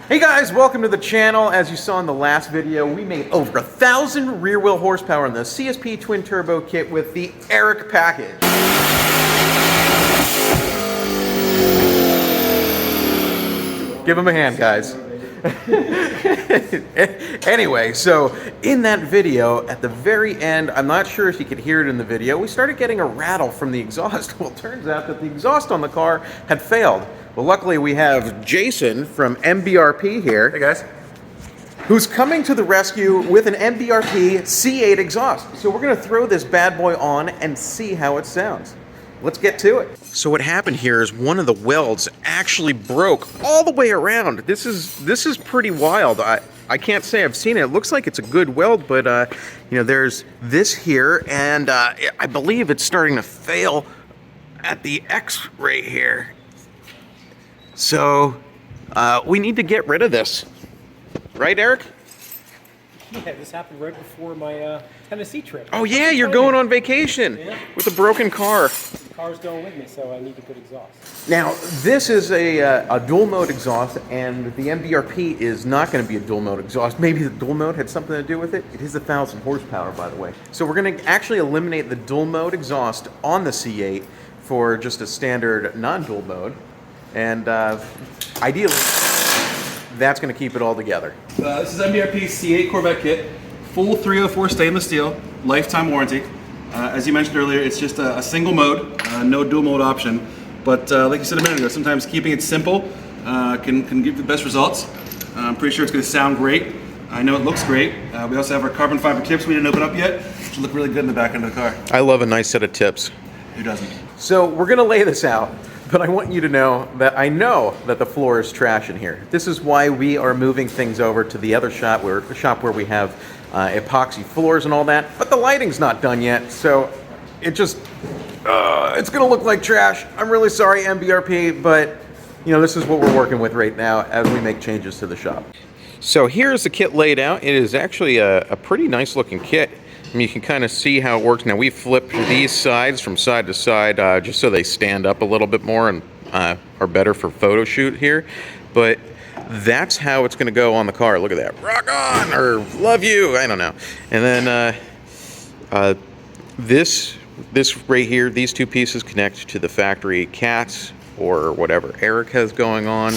Hey guys, welcome to the channel. As you saw in the last video, we made over 1,000 rear wheel horsepower in the CSP twin turbo kit with the Eric package. Give him a hand, guys. Anyway, so in that video, at the very end, I'm not sure if you could hear it in the video, we started getting a rattle from the exhaust. Well, it turns out that the exhaust on the car had failed. Well, luckily we have Jason from MBRP here. Hey guys. Who's coming to the rescue with an MBRP C8 exhaust. So we're gonna throw this bad boy on and see how it sounds. Let's get to it. So what happened here is one of the welds actually broke all the way around. This is pretty wild. I can't say I've seen it. It looks like it's a good weld, but you know, there's this here, and I believe it's starting to fail at the X right here. So we need to get rid of this, right, Eric? Yeah, this happened right before my Tennessee trip. Oh yeah, you're going on vacation with a broken car. The car's going with me, so I need a good exhaust. Now, this is a dual mode exhaust, and the MBRP is not going to be a dual mode exhaust. Maybe the dual mode had something to do with it. It is 1,000 horsepower, by the way. So we're going to actually eliminate the dual mode exhaust on the C8 for just a standard non-dual mode, and ideally, that's going to keep it all together. This is MBRP C8 Corvette kit, full 304 stainless steel, lifetime warranty. As you mentioned earlier, it's just a single mode, no dual mode option. But like you said a minute ago, sometimes keeping it simple can give the best results. I'm pretty sure it's going to sound great. I know it looks great. We also have our carbon fiber tips we didn't open up yet, which look really good in the back end of the car. I love a nice set of tips. Who doesn't? So we're going to lay this out. But I want you to know that I know that the floor is trash in here. This is why we are moving things over to the other shop where we have epoxy floors and all that. But the lighting's not done yet, so it's gonna look like trash. I'm really sorry, MBRP, but you know, this is what we're working with right now as we make changes to the shop. So here's the kit laid out. It is actually a pretty nice looking kit. And you can kind of see how it works. Now we flipped these sides from side to side just so they stand up a little bit more and are better for photo shoot here. But that's how it's going to go on the car. Look at that. Rock on, or love you. I don't know. And then this right here, these two pieces connect to the factory cats or whatever Eric has going on.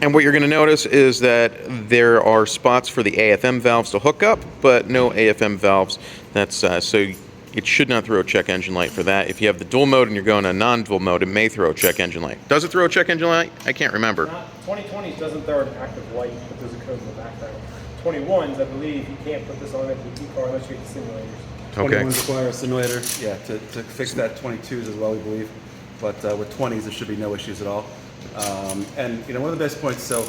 And what you're going to notice is that there are spots for the AFM valves to hook up, but no AFM valves. That's so it should not throw a check engine light for that. If you have the dual mode and you're going to non-dual mode, it may throw a check engine light. Does it throw a check engine light? I can't remember. 2020 doesn't throw an active light, but there's a code in the background. 21s, I believe, you can't put this on a DT car unless you get the simulators. Okay. 21s require a simulator, yeah, to fix that. 22s as well, we believe. But with 20s, there should be no issues at all. And you know, one of the best points, so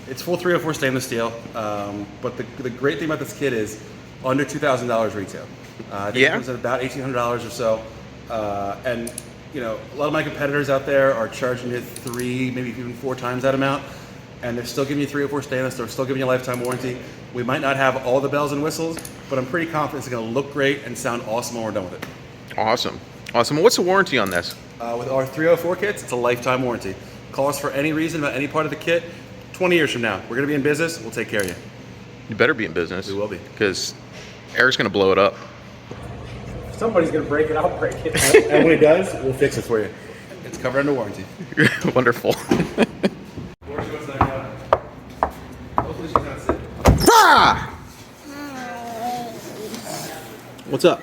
it's full 304 stainless steel, but the great thing about this kit is under $2,000 retail. I think it comes at about $1,800 or so. And you know, a lot of my competitors out there are charging it 3, maybe even 4 times that amount, and they're still giving you 304 stainless. They're still giving you a lifetime warranty. We might not have all the bells and whistles, but I'm pretty confident it's going to look great and sound awesome when we're done with it. Awesome. Awesome. What's the warranty on this? With our 304 kits, it's a lifetime warranty. Call us for any reason about any part of the kit. 20 years from now, we're going to be in business. We'll take care of you. You better be in business. We will be. Because Eric's going to blow it up. If somebody's going to break it, I'll break it. And when he does, we'll fix it for you. It's covered under warranty. Wonderful. Hopefully she's not sick. Ah! What's up?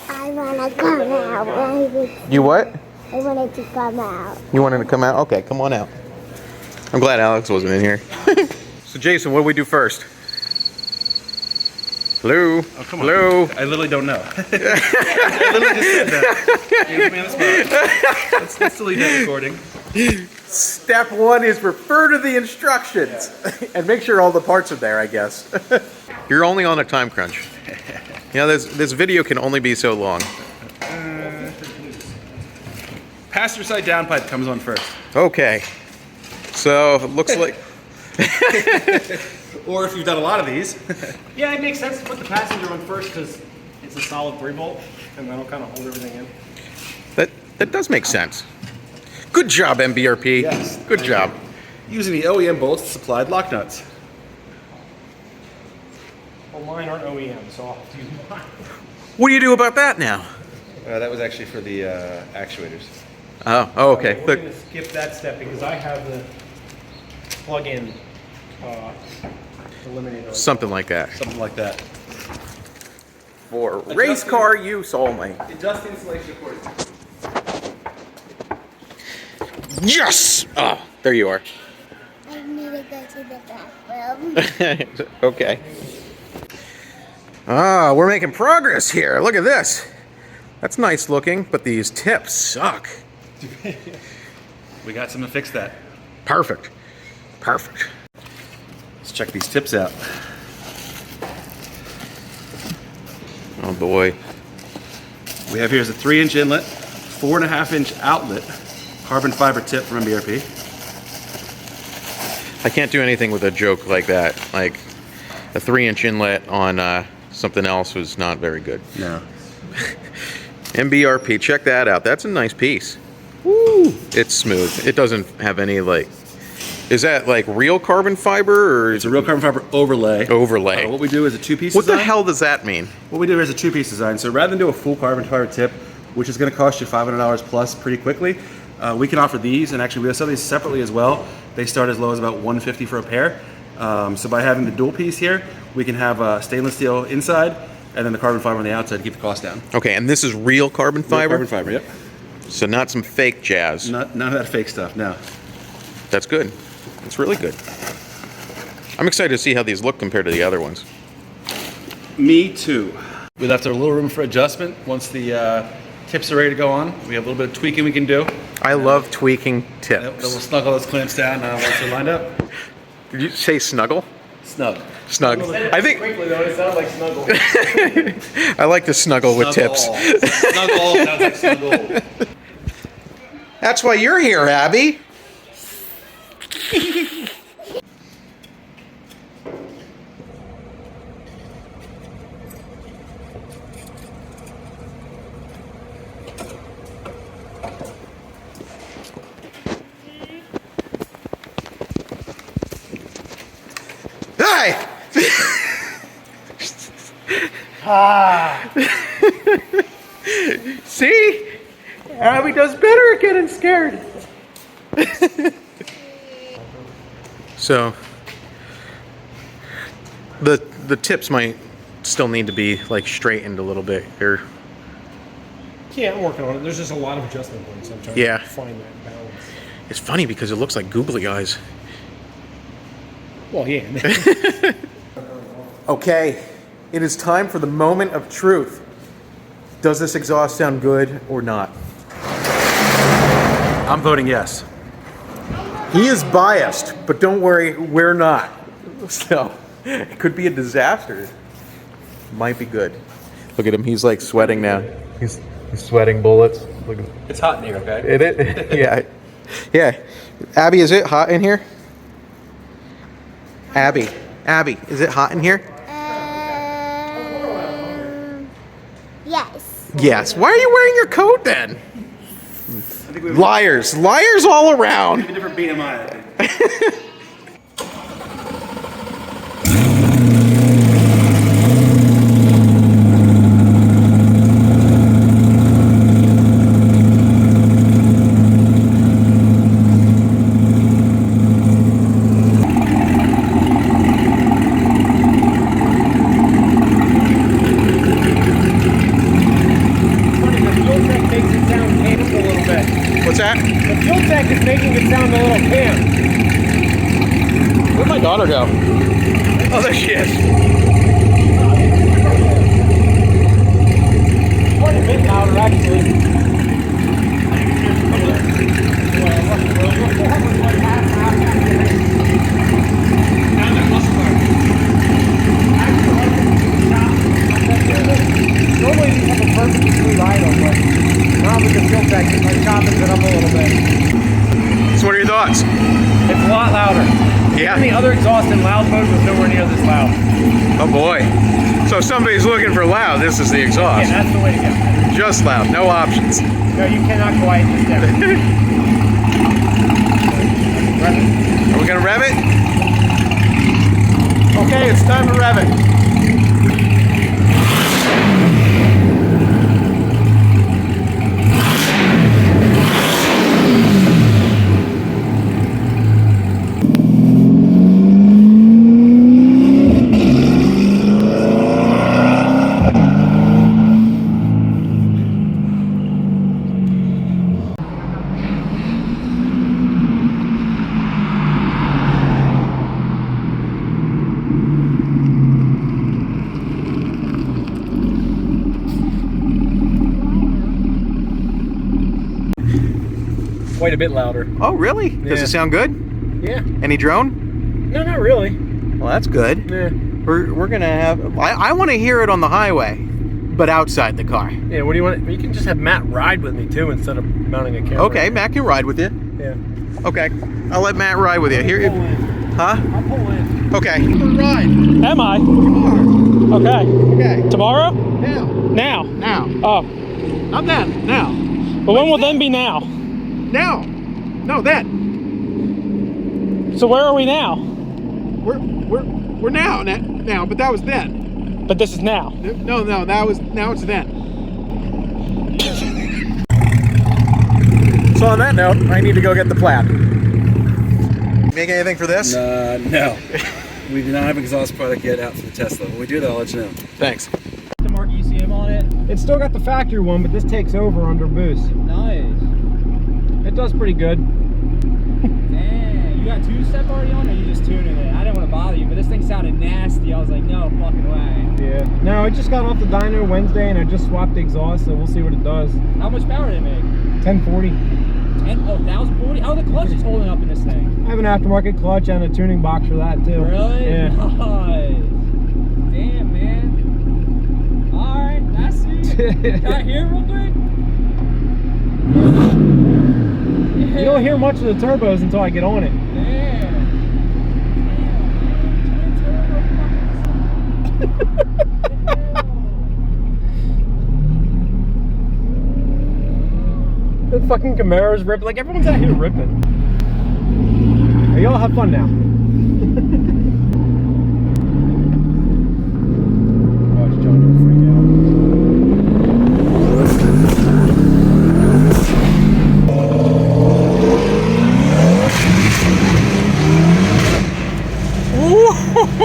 I want to come out. You what? I wanted to come out. You wanted to come out? Okay, come on out. I'm glad Alex wasn't in here. So Jason, what do we do first? Hello? Oh, come on. Hello? I literally don't know. I literally just said that. You put me on the spot. Let's delete that recording. Step 1 is refer to the instructions. And make sure all the parts are there, I guess. You're only on a time crunch. You know, this video can only be so long. Passenger side downpipe comes on first. Okay. So, it looks like... Or if you've done a lot of these. Yeah, it makes sense to put the passenger on first because it's a solid 3-bolt. and that'll kind of hold everything in. That does make sense. Good job, MBRP. Yes. Good job. Using the OEM bolts supplied lock nuts. Well, mine aren't OEM, so I'll have to use mine. What do you do about that now? That was actually for the actuators. Oh, okay. We're Look, going to skip that step because I have the plug-in eliminator. something like that. Something like that. For race car use only. Adjust installation accordingly. Yes! Oh, there you are. I need to go to the bathroom. Okay. Ah, we're making progress here. Look at this. That's nice looking, but these tips suck. We got something to fix that. Perfect. Perfect. Let's check these tips out. Oh boy. We have here is a 3-inch inlet, 4.5-inch outlet, carbon fiber tip from MBRP. I can't do anything with a joke like that. Like, a 3-inch inlet on something else was not very good. No. MBRP, check that out. That's a nice piece. Woo! It's smooth. It doesn't have any, like... Is that, like, real carbon fiber, or... It's a real carbon fiber overlay. Overlay. What we do is a two-piece What the design. hell does that mean? What we do is a two-piece design. So rather than do a full carbon fiber tip, which is going to cost you $500 plus pretty quickly, we can offer these, and actually we sell these separately as well. They start as low as about $150 for a pair. So by having the dual piece here, we can have stainless steel inside, and then the carbon fiber on the outside to keep the cost down. Okay, and this is real carbon fiber? Real carbon fiber, yep. So not some fake jazz. None of that fake stuff, no. That's good. It's really good. I'm excited to see how these look compared to the other ones. Me too. We left a little room for adjustment once the tips are ready to go on. We have a little bit of tweaking we can do. I love tweaking Then we'll tips. snuggle those clamps down once they're lined up. Did you say snuggle? Snug. Snug. I think Quickly though, it sounds like snuggle. I like to snuggle with tips. Snuggle. Sounds like snuggle. That's why you're here, Abby. Hi. See? Abby does better at getting scared. So the tips might still need to be like straightened a little bit here. Yeah, I'm working on it. There's just a lot of adjustment points. I'm trying Yeah. to find that balance. It's funny because it looks like googly eyes. Well, yeah. Okay, it is time for the moment of truth. Does this exhaust sound good or not? I'm voting yes. He is biased, but don't worry, we're not. So, it could be a disaster. Might be good. Look at him, he's like sweating now. He's sweating bullets. Look at It's hot in here, okay? it. Yeah. Yeah. Abby, is it hot in here? Abby, is it hot in here? Yes. Yes. Why are you wearing your coat then? I think we have Liars all around. a different BMI, I think. What's that? The fuel tank is making it sound a little canned. Where'd my daughter go? Oh, there she is. Quite a bit louder, actually. Normally these have a perfectly smooth idle, but now with the fuel tank, it's like chopping it up a little bit. So what are your thoughts? It's a lot louder. Yeah. Even the other exhaust in loud mode was nowhere near this loud. Oh boy. So if somebody's looking for loud, this is the exhaust. Yeah, that's the way to go. Just loud, no options. No, you cannot quieten this down. Are we gonna rev it? Okay, it's time to rev it. Quite a bit louder. Oh, really? Does Yeah. it sound good? Yeah. Any drone? No, not really. Well, that's good. Yeah. We're gonna have. I want to hear it on the highway, but outside the car. Yeah, what do you want? You can just have Matt ride with me too instead of mounting a camera. Okay, Matt can ride with you. Yeah. Okay, I'll let Matt ride with you. Here, Pull in. huh? I'll pull in. Okay. Ride. Am I? You are. Okay. Okay. Tomorrow? Now. Now. Now. Oh. Not then. Now. But when will then be now? Now. No, then. So where are we now? We're now. Now, but that was then. But this is now. No, that was. Now it's then. So on that note, I need to go get the plaid. Make anything for this? No. We do not have exhaust product yet out for the Tesla. When we do that, I'll let you know. Thanks. To mark ECM on it. It's still got the factory one, but this takes over under boost. Nice. It does pretty good. Damn. You got two-step already on, or you just tuning it? I didn't want to bother you, but this thing sounded nasty. I was like, no fucking way. Yeah. No, it just got off the dyno Wednesday, and I just swapped the exhaust, so we'll see what it does. How much power did it make? 1040. And 1040. How are the clutches holding up in this thing? I have an aftermarket clutch and a tuning box for that too. Really? Yeah. Nice. Damn, man. All right, that's it. Can I hear it real quick? You don't hear much of the turbos until I get on it. The fucking Camaro's ripping. Like, everyone's out here ripping. Hey, y'all have fun now. Oh, it's John gonna freak out.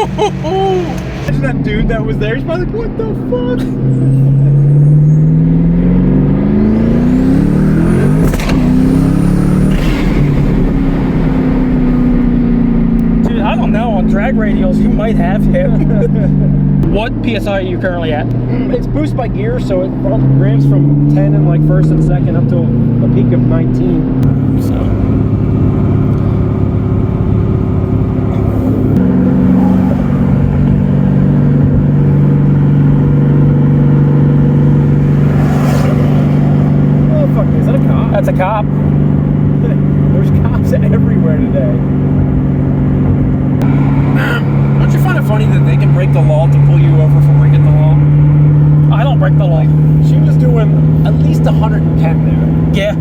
Imagine that dude that was there. He's probably like, what the fuck? Dude, I don't know. On drag radials, you might have him. What PSI are you currently at? It's boost by gear, so it ramps from 10 in like first and second up to a peak of 19. So. Oh fuck, is that a cop? That's a cop. There's cops everywhere today. Don't you find it funny that they can break the law to pull you over for breaking the law? I don't break the law. She was doing at least 110 there. Yeah.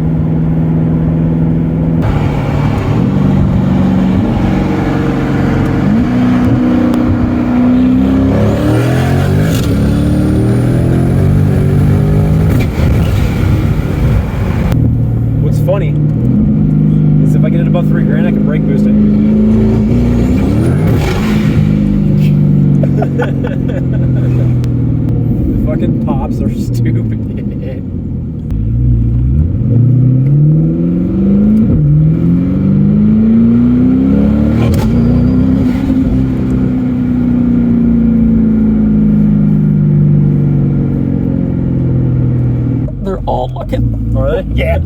What's funny is if I get it above $3,000, I can brake boost it. The fucking pops are stupid. They're all looking. Are they? Yeah.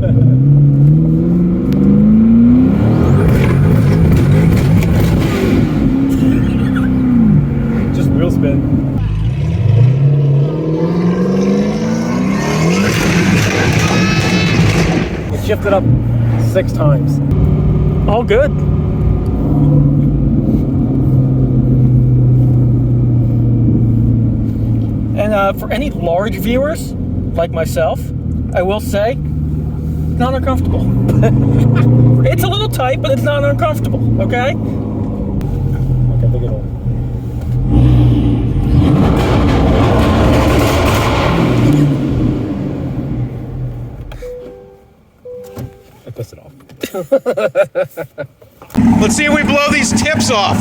Just wheel spin. It shifted up 6 times. All good. And for any large viewers, like myself, I will say, not uncomfortable. It's a little tight, but it's not uncomfortable, okay? Okay, look at all. I pissed it off. Let's see if we blow these tips off.